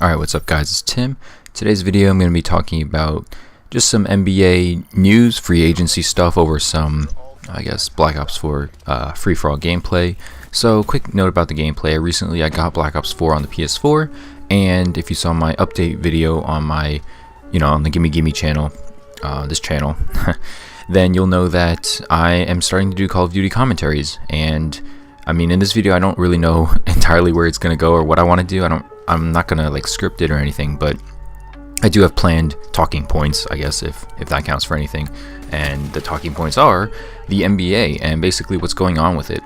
Alright, what's up guys, it's Tim. Today's video I'm going to be talking about just some NBA news, free agency stuff over some, I guess, Black Ops 4 free-for-all gameplay. So, quick note about the gameplay. I got Black Ops 4 on the PS4, and if you saw my update video on my, on the Gimme Gimme channel, this channel, then you'll know that I am starting to do Call of Duty commentaries. And, I mean, in this video I don't really know entirely where it's going to go or what I want to do. I'm not gonna like script it or anything, but I do have planned talking points, I guess, if that counts for anything. And the talking points are the NBA and basically what's going on with it.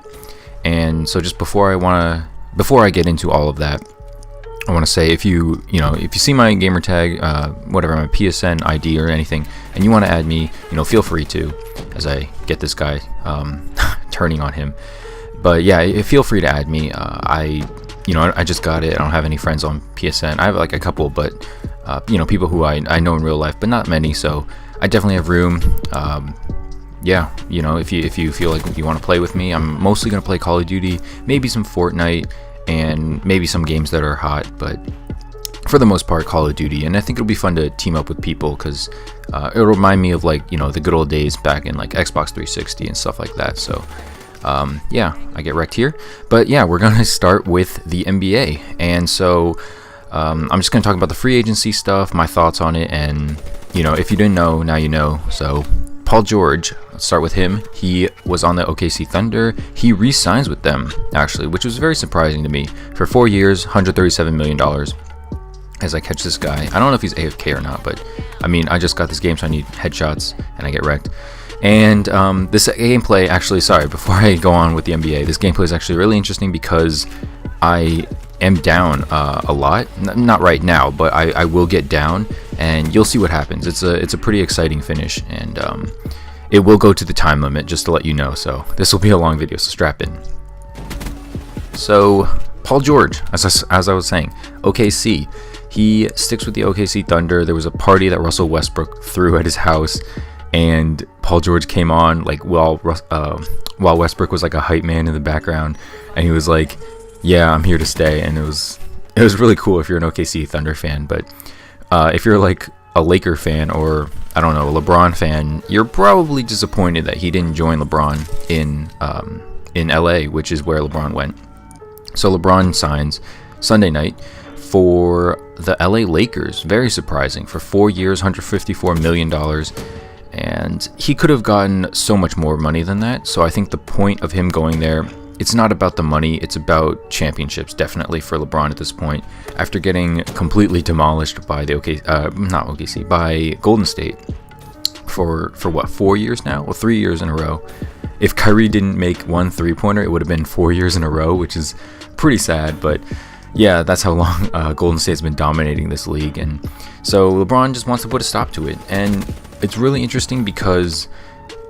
And so just before I get into all of that, I want to say if you see my gamer tag, whatever, my PSN ID or anything, and you want to add me, feel free to, as I get this guy turning on him. But yeah, feel free to add me. I just got it. I don't have any friends on PSN. I have like a couple, but people who I know in real life, but not many. So I definitely have room. Yeah, if you feel like you want to play with me, I'm mostly gonna play Call of Duty, maybe some Fortnite, and maybe some games that are hot. But for the most part, Call of Duty. And I think it'll be fun to team up with people because it'll remind me of like the good old days back in like Xbox 360 and stuff like that. So. Yeah, I get wrecked here, but yeah, we're gonna start with the NBA, and so I'm just gonna talk about the free agency stuff, my thoughts on it, and if you didn't know, now you know. So Paul George, let's start with him. He was on the OKC Thunder. He re-signs with them actually, which was very surprising to me, for 4 years, $137 million. As I catch this guy, I don't know if he's AFK or not, but I mean, I just got this game, so I need headshots, and I get wrecked. And this gameplay, actually, sorry, before I go on with the NBA, this gameplay is actually really interesting because I am down a lot. Not right now, but I will get down, and you'll see what happens. It's a pretty exciting finish, and it will go to the time limit, just to let you know. So this will be a long video, so strap in. So Paul George, as I was saying, OKC. He sticks with the OKC Thunder. There was a party that Russell Westbrook threw at his house, and Paul George came on like while Westbrook was like a hype man in the background, and he was like, "Yeah, I'm here to stay." And it was really cool if you're an OKC Thunder fan. But if you're like a Laker fan or I don't know, a LeBron fan, you're probably disappointed that he didn't join LeBron in LA, which is where LeBron went. So LeBron signs Sunday night for the LA Lakers. Very surprising, for 4 years, $154 million. And he could have gotten so much more money than that. So I think the point of him going there, it's not about the money, it's about championships, definitely, for LeBron at this point. After getting completely demolished by by Golden State for what, 4 years now? Well, 3 years in a row. If Kyrie didn't make one three-pointer, it would have been 4 years in a row, which is pretty sad. But yeah, that's how long Golden State's been dominating this league. And so LeBron just wants to put a stop to it. And it's really interesting because,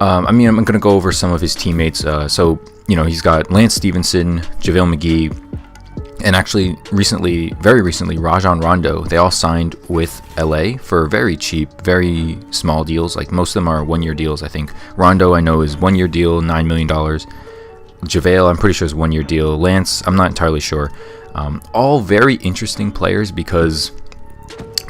I'm going to go over some of his teammates. So, he's got Lance Stevenson, JaVale McGee, and actually very recently, Rajon Rondo. They all signed with LA for very cheap, very small deals. Like most of them are 1 year deals, I think. Rondo, I know, is 1 year deal, $9 million. JaVale, I'm pretty sure is 1 year deal. Lance, I'm not entirely sure. All very interesting players because,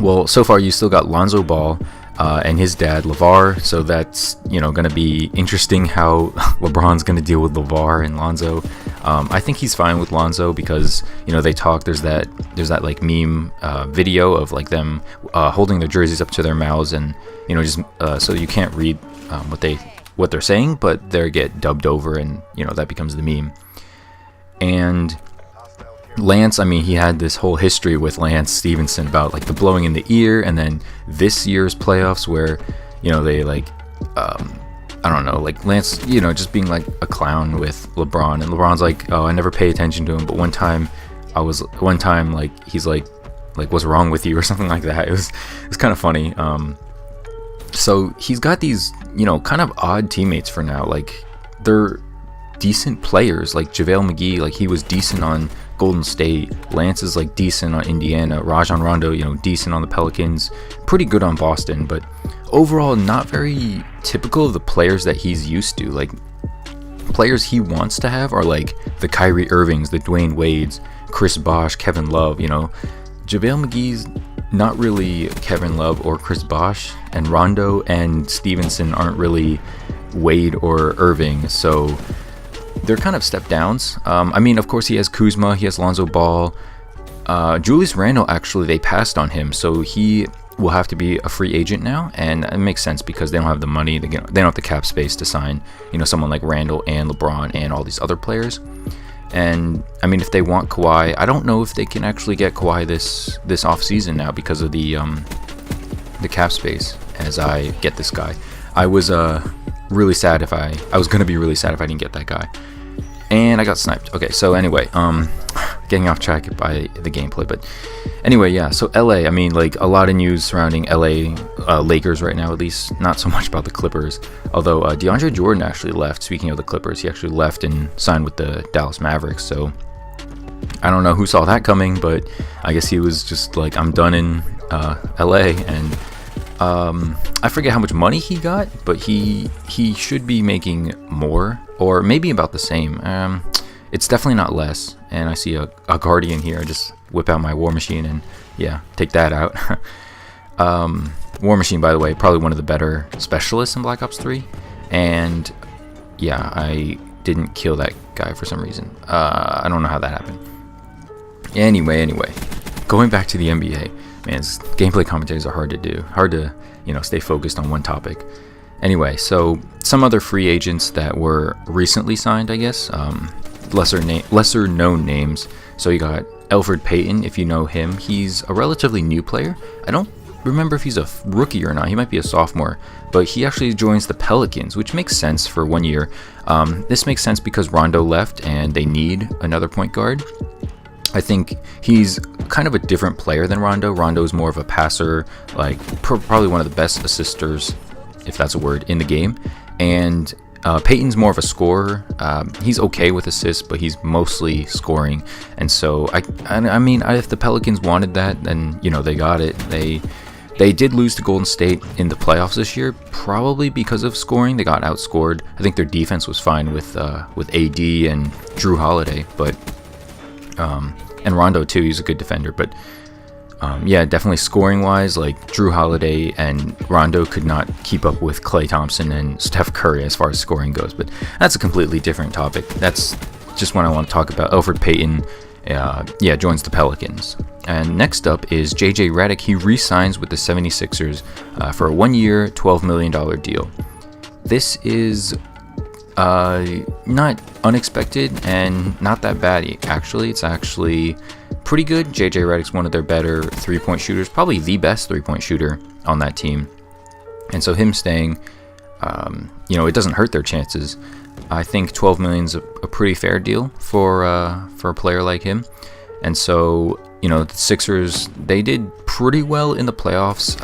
well, so far you still got Lonzo Ball, and his dad LeVar, so that's going to be interesting how LeBron's going to deal with LeVar and Lonzo. I think he's fine with Lonzo because they talk. There's that like meme video of like them holding their jerseys up to their mouths, and just so you can't read what they're saying, but they get dubbed over, and that becomes the meme. And Lance, I mean, he had this whole history with Lance Stevenson about like the blowing in the ear, and then this year's playoffs where they like I don't know, like Lance just being like a clown with LeBron, and LeBron's like, oh, I never pay attention to him, but one time like he's like what's wrong with you or something like that. It was kind of funny. So he's got these kind of odd teammates for now. Like they're decent players. Like JaVale McGee, like he was decent on Golden State. Lance is like decent on Indiana. Rajon Rondo, decent on the Pelicans. Pretty good on Boston, but overall not very typical of the players that he's used to. Like players he wants to have are like the Kyrie Irvings, the Dwayne Wades, Chris Bosh, Kevin Love, JaVale McGee's not really Kevin Love or Chris Bosh, and Rondo and Stevenson aren't really Wade or Irving, so they're kind of step downs. I mean, of course, he has Kuzma, he has Lonzo Ball. Julius Randle, actually, they passed on him, so he will have to be a free agent now, and it makes sense because they don't have the money, they don't have the cap space to sign, someone like Randle and LeBron and all these other players. And I mean, if they want Kawhi, I don't know if they can actually get Kawhi this off season now because of the cap space. As I get this guy, I was really sad if I was gonna be really sad if I didn't get that guy, and I got sniped. Okay, so anyway, getting off track by the gameplay, but anyway, yeah. So LA, I mean, like a lot of news surrounding LA Lakers right now, at least not so much about the Clippers. Although DeAndre Jordan actually left. Speaking of the Clippers, he actually left and signed with the Dallas Mavericks. So I don't know who saw that coming, but I guess he was just like, I'm done in LA. And I forget how much money he got, but he should be making more, or maybe about the same. It's definitely not less. And I see a Guardian here. I just whip out my War Machine and yeah, take that out. War Machine, by the way, probably one of the better specialists in Black Ops 3. And yeah, I didn't kill that guy for some reason. I don't know how that happened. Anyway, going back to the NBA, man, gameplay commentaries are hard to do. Hard to, stay focused on one topic. Anyway, so some other free agents that were recently signed, I guess, lesser known names. So you got Elfrid Payton, if you know him. He's a relatively new player. I don't remember if he's a rookie or not. He might be a sophomore, but he actually joins the Pelicans, which makes sense for 1 year. This makes sense because Rondo left and they need another point guard. I think he's kind of a different player than Rondo. Rondo's more of a passer, like probably one of the best assisters, if that's a word, in the game. And Peyton's more of a scorer. He's okay with assists, but he's mostly scoring. And so, I mean, if the Pelicans wanted that, then, they got it. They did lose to Golden State in the playoffs this year, probably because of scoring. They got outscored. I think their defense was fine with AD and Drew Holiday, but and Rondo too. He's a good defender, but yeah, definitely scoring wise, like Drew Holiday and Rondo could not keep up with Klay Thompson and Steph Curry as far as scoring goes. But that's a completely different topic. That's just what I want to talk about. Elfrid Payton, joins the Pelicans. And next up is JJ Redick. He re-signs with the 76ers for a 1 year, $12 million deal. This is not unexpected and not that bad, actually. It's actually pretty good. JJ Redick's one of their better three-point shooters, probably the best three-point shooter on that team. And so him staying, it doesn't hurt their chances. I think $12 million is a pretty fair deal for a player like him. And so, the Sixers, they did pretty well in the playoffs.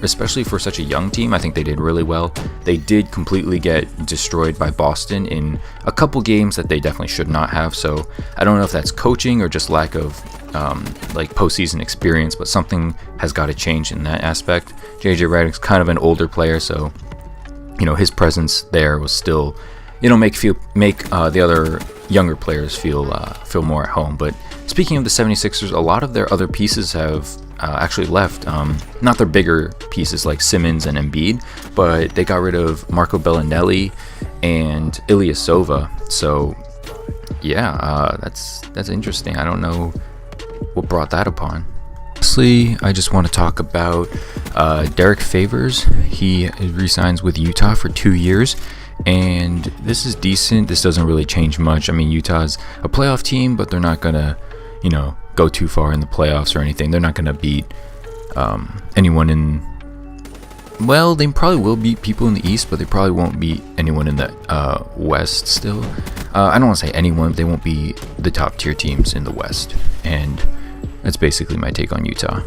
Especially for such a young team, I think they did really well. They did completely get destroyed by Boston in a couple games that they definitely should not have. So I don't know if that's coaching or just lack of postseason experience, but something has got to change in that aspect. JJ Redick's kind of an older player, so his presence there was still, make the other younger players feel more at home. But speaking of the 76ers, a lot of their other pieces have actually left. Not their bigger pieces like Simmons and Embiid, but they got rid of Marco Bellinelli and Ilyasova. So yeah, that's interesting. I don't know what brought that upon. Lastly, I just want to talk about Derek Favors. He re-signs with Utah for 2 years. And this is decent. This doesn't really change much. I mean, Utah's a playoff team, but they're not going to, go too far in the playoffs or anything. They're not going to beat anyone in... Well, they probably will beat people in the East, but they probably won't beat anyone in the West still. I don't want to say anyone. They won't be the top tier teams in the West. And that's basically my take on Utah.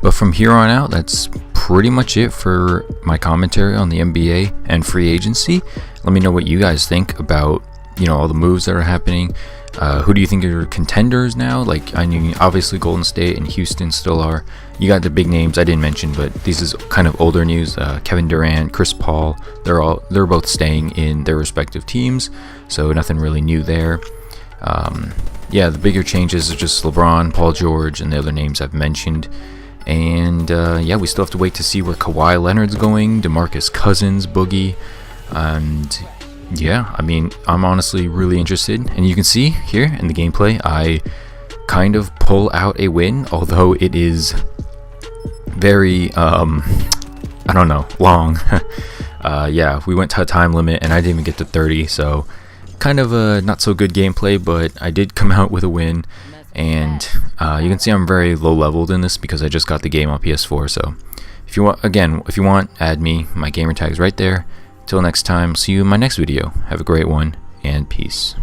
But from here on out, that's pretty much it for my commentary on the NBA and free agency. Let me know what you guys think about, all the moves that are happening. Who do you think are contenders now? Like, I mean, obviously Golden State and Houston still are. You got the big names I didn't mention, but this is kind of older news. Kevin Durant, Chris Paul, they're both staying in their respective teams, so nothing really new there. yeah, the bigger changes are just LeBron, Paul George, and the other names I've mentioned. And yeah, we still have to wait to see where Kawhi Leonard's going, DeMarcus Cousins, Boogie, and yeah, I mean, I'm honestly really interested. And you can see here in the gameplay, I kind of pull out a win, although it is very, I don't know, long. Yeah, we went to a time limit and I didn't even get to 30, so kind of a not so good gameplay, but I did come out with a win. And you can see I'm very low leveled in this because I just got the game on PS4. So if you want, again, if you want, add me. My gamer tag is right there. Till next time, see you in my next video. Have a great one, and peace.